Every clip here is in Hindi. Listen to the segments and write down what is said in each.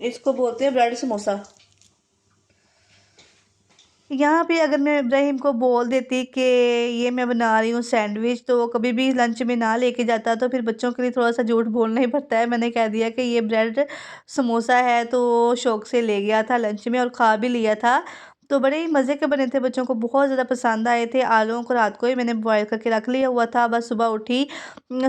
इसको बोलते हैं ब्रेड समोसा। यहाँ पे अगर मैं इब्राहिम को बोल देती कि ये मैं बना रही हूँ सैंडविच, तो वो कभी भी लंच में ना लेके जाता, तो फिर बच्चों के लिए थोड़ा सा झूठ बोलना ही पड़ता है। मैंने कह दिया कि ये ब्रेड समोसा है, तो वो शौक से ले गया था लंच में और खा भी लिया था। तो बड़े ही मज़े के बने थे, बच्चों को बहुत ज़्यादा पसंद आए थे। आलूओं को रात को ही मैंने बॉयल करके रख लिया हुआ था, बस सुबह उठी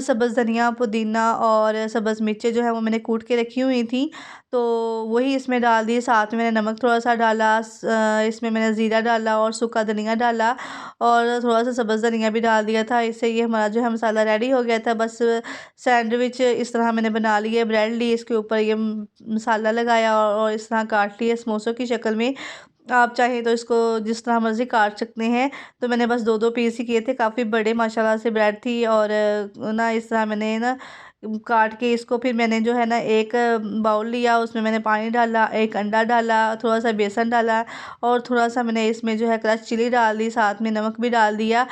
सब्ज़ धनिया पुदीना और सब्ज़ मिर्चें जो है वो मैंने कूट के रखी हुई थी, तो वही इसमें डाल दिए। साथ में मैंने नमक थोड़ा सा डाला, इसमें मैंने ज़ीरा डाला और सूखा धनिया डाला और थोड़ा सा सब्ज़ धनिया भी डाल दिया था। इससे ये हमारा जो है मसाला रेडी हो गया था। बस सैंडविच इस तरह मैंने बना लिए, ब्रेड ली, इसके ऊपर ये मसाला लगाया और इस तरह काट लिए समोसों की शक्ल में। आप चाहें तो इसको जिस तरह मर्ज़ी काट सकते हैं। तो मैंने बस 2-2 पीस ही किए थे, काफ़ी बड़े माशाल्लाह से ब्रेड थी। और ना इस तरह मैंने ना काट के इसको फिर मैंने जो है ना एक बाउल लिया, उसमें मैंने पानी डाला, एक अंडा डाला, थोड़ा सा बेसन डाला और थोड़ा सा मैंने इसमें जो है क्रश चिली डाल दी, साथ में नमक भी डाल दिया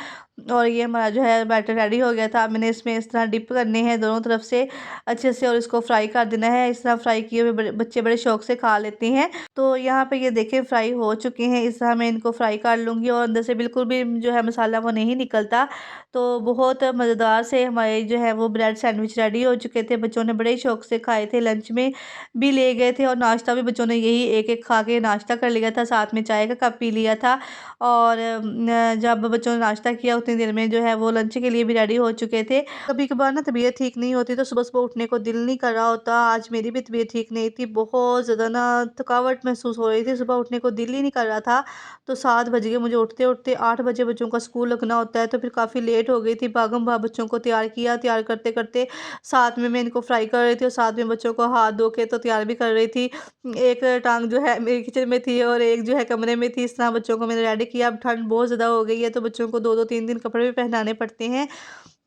और ये हमारा जो है बैटर रेडी हो गया था। अब मैंने इसमें इस तरह डिप करने हैं दोनों तरफ से अच्छे से और इसको फ्राई कर देना है। इस तरह फ्राई किए हुए बच्चे बड़े शौक से खा लेते हैं। तो यहाँ पे ये देखें फ्राई हो चुके हैं। इस तरह मैं इनको फ्राई कर लूँगी और अंदर से बिल्कुल भी जो है मसाला वो नहीं निकलता। तो बहुत मज़ेदार से हमारे जो है वो ब्रेड सैंडविच रेडी हो चुके थे। बच्चों ने बड़े शौक से खाए थे, लंच में भी ले गए थे और नाश्ता भी बच्चों ने यही एक-एक खा के नाश्ता कर लिया था, साथ में चाय का कप पी लिया था। और जब बच्चों ने नाश्ता किया उतनी देर में जो है वो लंच के लिए भी रेडी हो चुके थे। कभी-कभार ना तबीयत ठीक नहीं होती तो सुबह-सुबह उठने को दिल नहीं कर रहा होता। आज मेरी भी तबीयत ठीक नहीं थी, बहुत ज़्यादा ना थकावट महसूस हो रही थी, सुबह उठने को दिल ही नहीं कर रहा था। तो 7 बज गए मुझे उठते-उठते, 8 बजे बच्चों का स्कूल लगना होता है, तो फिर काफ़ी लेट हो गई थी। भागम-भाग बच्चों को तैयार किया, तैयार करते-करते साथ में मैं इनको फ्राई कर रही थी और साथ में बच्चों को हाथ धो के तो तैयार भी कर रही थी। एक टाँग जो है मेरी किचन में थी और एक जो है कमरे में थी, इस तरह बच्चों को मैंने रेडी किया। अब ठंड बहुत ज़्यादा हो गई है, तो बच्चों को 2-2 3-3 कपड़े भी पहनाने पड़ते हैं।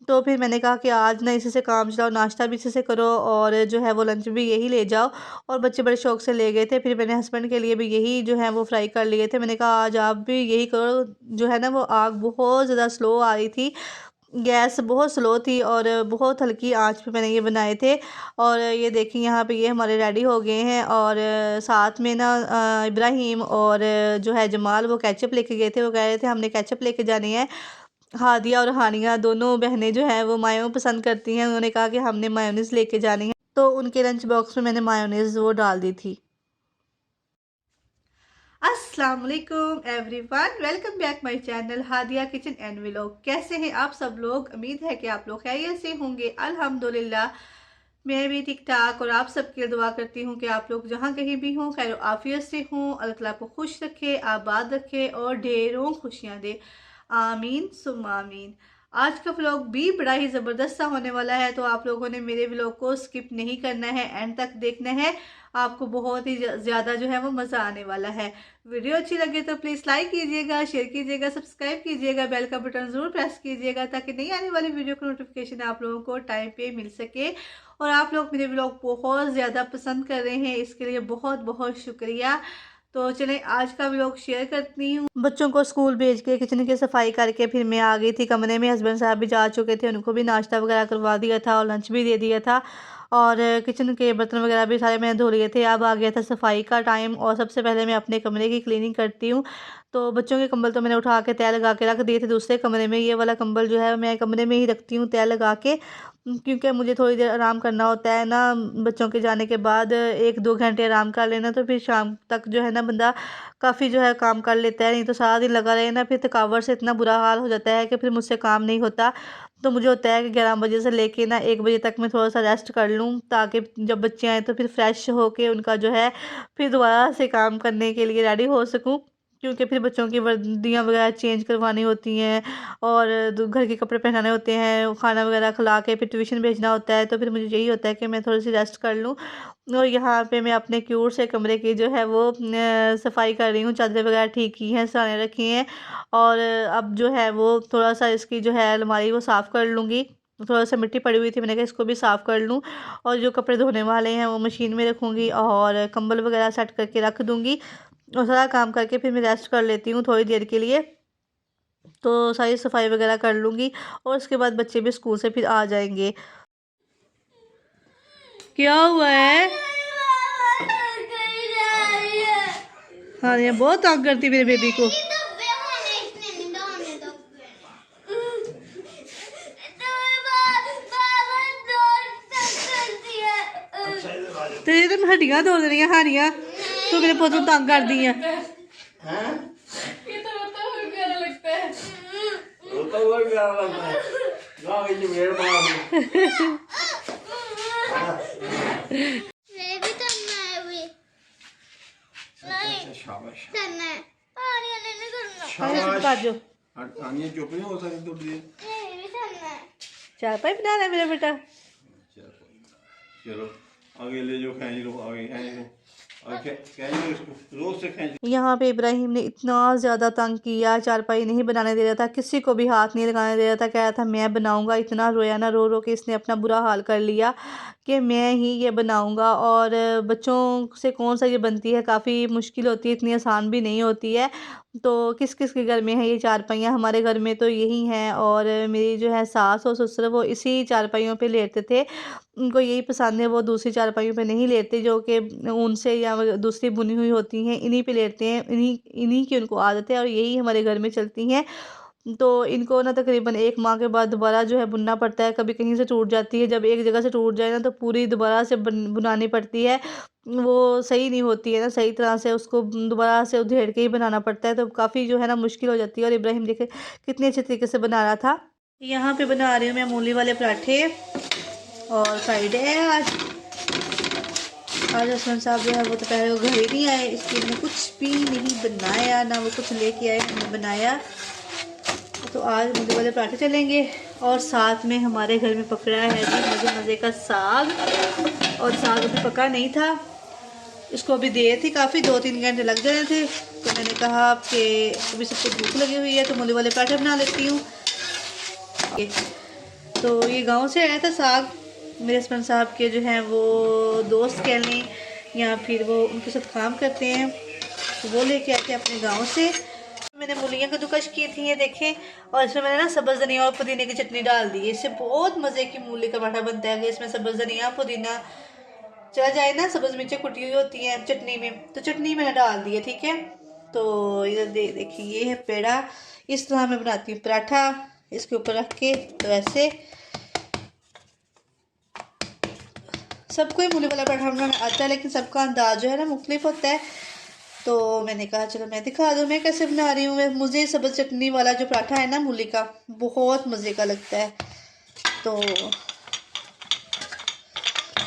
तो फिर मैंने कहा कि आज ना इसी से काम चलाओ, नाश्ता भी इसी से करो और जो है वो लंच भी यही ले जाओ। और बच्चे बड़े शौक से ले गए थे। फिर मैंने हस्बैंड के लिए भी यही जो है वो फ्राई कर लिए थे। मैंने कहा आज आप भी यही करो। जो है ना वो आग बहुत ज़्यादा स्लो आ रही थी, गैस बहुत स्लो थी और बहुत हल्की आंच पे मैंने ये बनाए थे। और ये देखिए यहाँ पे ये हमारे रेडी हो गए हैं। और साथ में ना इब्राहिम और जो है जमाल वो केचप लेके गए थे। वो कह रहे थे हमने केचप लेके जानी है। हादिया और हानिया दोनों बहनें जो हैं वो मायो पसंद करती हैं। उन्होंने कहा कि हमने मायोनीज़ लेके जानी है, तो उनके लंच बॉक्स में मैंने मायोनीज़ वो डाल दी थी। अस्सलाम वालेकुम everyone, welcome back my channel Hadiya kitchen and vlog. कैसे हैं आप सब लोग? उम्मीद है कि आप लोग खैरियत से होंगे। अल्हम्दुलिल्लाह मैं भी ठीक ठाक और आप सबके लिए दुआ करती हूँ कि आप लोग जहाँ कहीं भी हों खैर आफियत से हों। अल्लाह ताला आपको खुश रखे, आबाद रखे और ढेरों खुशियाँ दे। आमीन सुम्मा आमीन। आज का व्लॉग भी बड़ा ही ज़बरदस्त सा होने वाला है, तो आप लोगों ने मेरे व्लॉग को स्किप नहीं करना है, एंड तक देखना है। आपको बहुत ही ज़्यादा जो है वो मज़ा आने वाला है। वीडियो अच्छी लगे तो प्लीज़ लाइक कीजिएगा, शेयर कीजिएगा, सब्सक्राइब कीजिएगा, बेल का बटन ज़रूर प्रेस कीजिएगा ताकि नई आने वाली वीडियो का नोटिफिकेशन आप लोगों को टाइम पे मिल सके। और आप लोग मेरे व्लॉग बहुत ज़्यादा पसंद कर रहे हैं, इसके लिए बहुत बहुत शुक्रिया। तो चलें आज का व्लॉग शेयर करती हूँ। बच्चों को स्कूल भेज के किचन की सफाई करके फिर मैं आ गई थी कमरे में। हस्बैंड साहब भी जा चुके थे, उनको भी नाश्ता वगैरह करवा दिया था और लंच भी दे दिया था। और किचन के बर्तन वगैरह भी सारे मैंने धो लिए थे। अब आ गया था सफाई का टाइम और सबसे पहले मैं अपने कमरे की क्लीनिंग करती हूँ। तो बच्चों के कंबल तो मैंने उठा के तय लगा के रख दिए थे दूसरे कमरे में। ये वाला कंबल जो है मैं कमरे में ही रखती हूँ तय लगा के, क्योंकि मुझे थोड़ी देर आराम करना होता है ना। बच्चों के जाने के बाद 1-2 घंटे आराम कर लेना, तो फिर शाम तक जो है ना बंदा काफ़ी जो है काम कर लेता है। नहीं तो सारा दिन लगा रहे ना, फिर थकावट से इतना बुरा हाल हो जाता है कि फिर मुझसे काम नहीं होता। तो मुझे होता है कि 11 बजे से लेके ना 1 बजे तक मैं थोड़ा सा रेस्ट कर लूँ, ताकि जब बच्चे आएँ तो फिर फ्रेश होके उनका जो है फिर दोबारा से काम करने के लिए रेडी हो सकूँ। क्योंकि फिर बच्चों की वर्दियाँ वगैरह चेंज करवानी होती हैं और घर के कपड़े पहनाने होते हैं, खाना वगैरह खिला के फिर ट्यूशन भेजना होता है। तो फिर मुझे यही होता है कि मैं थोड़ी सी रेस्ट कर लूँ। और यहाँ पे मैं अपने क्यूट से कमरे की जो है वो सफाई कर रही हूँ। चादरें वगैरह ठीक की हैं, सराने रखी हैं और अब जो है वो थोड़ा सा इसकी जो है अलमारी वो साफ़ कर लूँगी। थोड़ा सा मिट्टी पड़ी हुई थी, मैंने कहा इसको भी साफ़ कर लूँ और जो कपड़े धोने वाले हैं वो मशीन में रखूँगी और कंबल वगैरह सेट करके रख दूँगी। और सारा काम करके फिर मैं रेस्ट कर लेती हूँ थोड़ी देर के लिए। तो सारी सफाई वगैरह कर लूँगी और उसके बाद बच्चे भी स्कूल से फिर आ जाएंगे। क्या हुआ है? हाँ ये बहुत तंग करती मेरे बेबी को। तेरी तो हड्डियां तोड़ देनियां हानियां, तू मेरे पुत्त को तंग कर दी है। चुप नहीं हो सकती। चाय पाई बना रहा है मेरा बेटा। चलो आगे ले जाओ, खींच लो आगे, खींच लो रोज से खींच। यहाँ पे इब्राहिम ने इतना ज़्यादा तंग किया, चारपाई नहीं बनाने दे रहा था, किसी को भी हाथ नहीं लगाने दे रहा था, कह रहा था मैं बनाऊंगा। इतना रोया ना, रो रो के इसने अपना बुरा हाल कर लिया कि मैं ही ये बनाऊंगा। और बच्चों से कौन सा ये बनती है, काफ़ी मुश्किल होती है, इतनी आसान भी नहीं होती है। तो किस किस के घर में है ये चारपाइयाँ, हमारे घर में तो यही हैं। और मेरी जो है सास और ससुर वो इसी चारपाइयों पे लेटते थे, उनको यही पसंद है। वो दूसरी चारपाइयों पे नहीं लेटते जो कि ऊन से या दूसरी बुनी हुई होती हैं, इन्हीं पे लेटते हैं। इन्हीं इन्हीं की उनको आदत है और यही हमारे घर में चलती हैं। तो इनको ना तकरीबन 1 माह के बाद दोबारा जो है बुनना पड़ता है। कभी कहीं से टूट जाती है, जब एक जगह से टूट जाए ना तो पूरी दोबारा से बुनानी पड़ती है। वो सही नहीं होती है ना, सही तरह से उसको दोबारा से उधेड़ के ही बनाना पड़ता है। तो काफ़ी जो है ना मुश्किल हो जाती है। और इब्राहिम देखे कितने अच्छे तरीके से बना रहा था। यहाँ पे बना रही हूँ मैं मूली वाले पराठे और फ्राइडे है आज असलम साहब जो है वो तो पहले वो घर ही नहीं आए, इसलिए मैंने कुछ भी नहीं बनाया, ना वो कुछ लेके आए हमने बनाया। तो आज मूली वाले पराठे चलेंगे। और साथ में हमारे घर में पकड़ा है जी मज़े मज़े का साग। और साग अभी पका नहीं था, इसको अभी देर थी काफ़ी, 2-3 घंटे लग गए थे। तो मैंने कहा कि अभी सबको भूख लगी हुई है तो मूली वाले पराठे बना लेती हूँ। तो ये गांव से आया था साग, मेरे हस्बैंड साहब के जो हैं वो दोस्त कह लें या फिर वो उनके साथ काम करते हैं, तो वो लेके आए थे अपने गांव से। मैंने मूलियाँ कद्दूकश की थी ये देखें, और इसमें मैंने ना सब्ज़ धनिया और पुदीने की चटनी डाल दी। इससे बहुत मज़े की मूली का पराठा बनता है। इसमें सब्ज़ धनिया पुदीना चला जाए ना, सब्ज़ मिर्चें कुटी हुई होती हैं चटनी में, तो चटनी मैंने डाल दी है। ठीक है, तो इधर देखिए ये है पेड़ा। इस तरह मैं बनाती हूँ पराठा, इसके ऊपर रख के। तो ऐसे सबको ही मूली वाला पराठा बनाना आता है, लेकिन सबका अंदाज जो है ना मुख्तलिफ होता है। तो मैंने कहा चलो मैं दिखा दूँ मैं कैसे बना रही हूँ। मुझे सब्ज़ चटनी वाला जो पराठा है ना मूली का, बहुत मज़े का लगता है। तो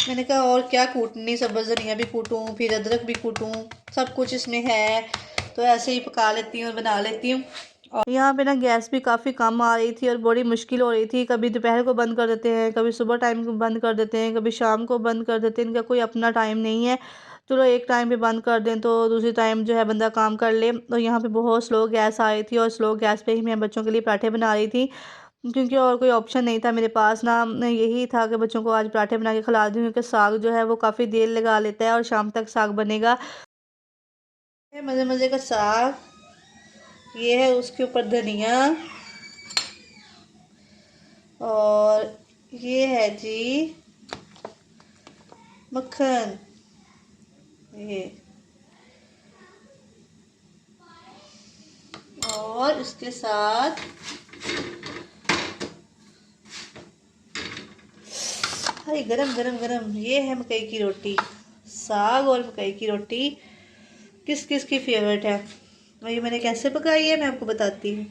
मैंने कहा और क्या कूटनी, सब्ज़ धनिया भी कूटूँ, फिर अदरक भी कूटूँ, सब कुछ इसमें है। तो ऐसे ही पका लेती हूँ और बना लेती हूँ। और यहाँ पे ना गैस भी काफ़ी कम आ रही थी और बड़ी मुश्किल हो रही थी। कभी दोपहर को बंद कर देते हैं, कभी सुबह टाइम को बंद कर देते हैं, कभी शाम को बंद कर देते हैं। इनका कोई अपना टाइम नहीं है, चलो एक टाइम पे बंद कर दें तो दूसरी टाइम जो है बंदा काम कर ले। तो यहाँ पे बहुत स्लो गैस आ रही थी और स्लो गैस पे ही मैं बच्चों के लिए पराठे बना रही थी, क्योंकि और कोई ऑप्शन नहीं था मेरे पास ना। यही था कि बच्चों को आज पराठे बना के खिला दूँ, क्योंकि साग जो है वो काफ़ी देर लगा लेता है और शाम तक साग बनेगा। मज़े मज़े का साग, ये है उसके ऊपर धनिया, और ये है जी मक्खन। ये और इसके साथ अरे गरम गरम गरम ये है मकई की रोटी। साग और मकई की रोटी किस किस की फेवरेट है। और ये मैंने कैसे पकाई है मैं आपको बताती हूँ।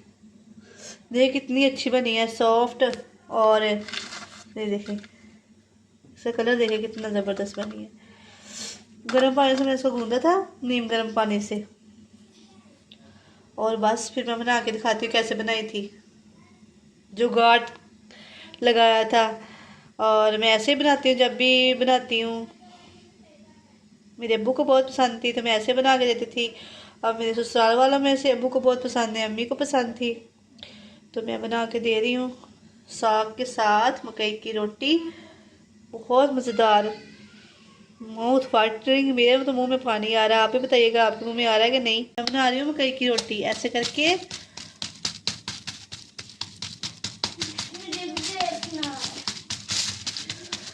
देखिए कितनी अच्छी बनी है, सॉफ्ट। और ये देखिए इसका कलर देखिए कितना ज़बरदस्त बनी है। गर्म पानी से मैंने इसको गूंदा था, नीम गर्म पानी से। और बस फिर मैं बना के दिखाती हूँ कैसे बनाई थी, जुगाड़ लगाया था। और मैं ऐसे ही बनाती हूँ जब भी बनाती हूँ। मेरे अब्बू को बहुत पसंद थी तो मैं ऐसे बना के देती थी। और मेरे ससुराल वालों में से अब्बू को बहुत पसंद है, अम्मी को पसंद थी, तो मैं बना के दे रही हूँ साग के साथ मकई की रोटी। बहुत मज़ेदार, माउथ वाटरिंग। मेरे तो मुंह में पानी आ रहा है, आप ही बताइएगा आपके मुंह में आ रहा है कि नहीं। मैं बना रही हूँ मकई की रोटी ऐसे करके।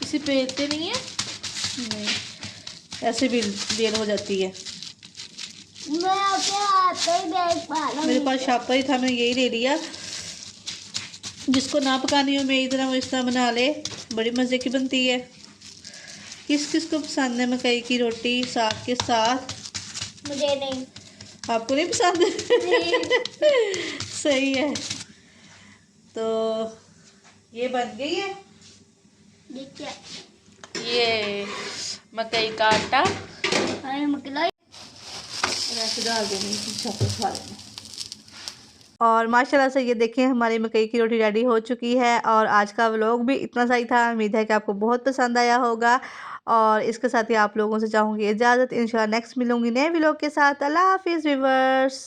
इसे पेलते नहीं है, नहीं ऐसे भी देर हो जाती है। मैं अपने हाथ पे ही देख पा रहा मेरे हूँ। पास शापर ही था, मैंने यही ले लिया। जिसको ना पकानी हो मेरी तरह वो इस तरह बना ले, बड़ी मज़े की बनती है। किस किस को पसंद है मकई की रोटी साग के साथ? मुझे नहीं। आपको नहीं पसंद? सही है। तो ये बन गई है देखिए ये मकई का आटा, अरे मकलाई ऐसे डाल देनी, खा लेना। और माशाल्लाह से ये देखें हमारी मकई की रोटी रेडी हो चुकी है। और आज का व्लॉग भी इतना सही था, उम्मीद है कि आपको बहुत पसंद आया होगा। और इसके साथ ही आप लोगों से चाहूँगी इजाज़त, इंशाल्लाह नेक्स्ट मिलूँगी नए व्लॉग के साथ। अल्लाह हाफिज़ व्यूअर्स।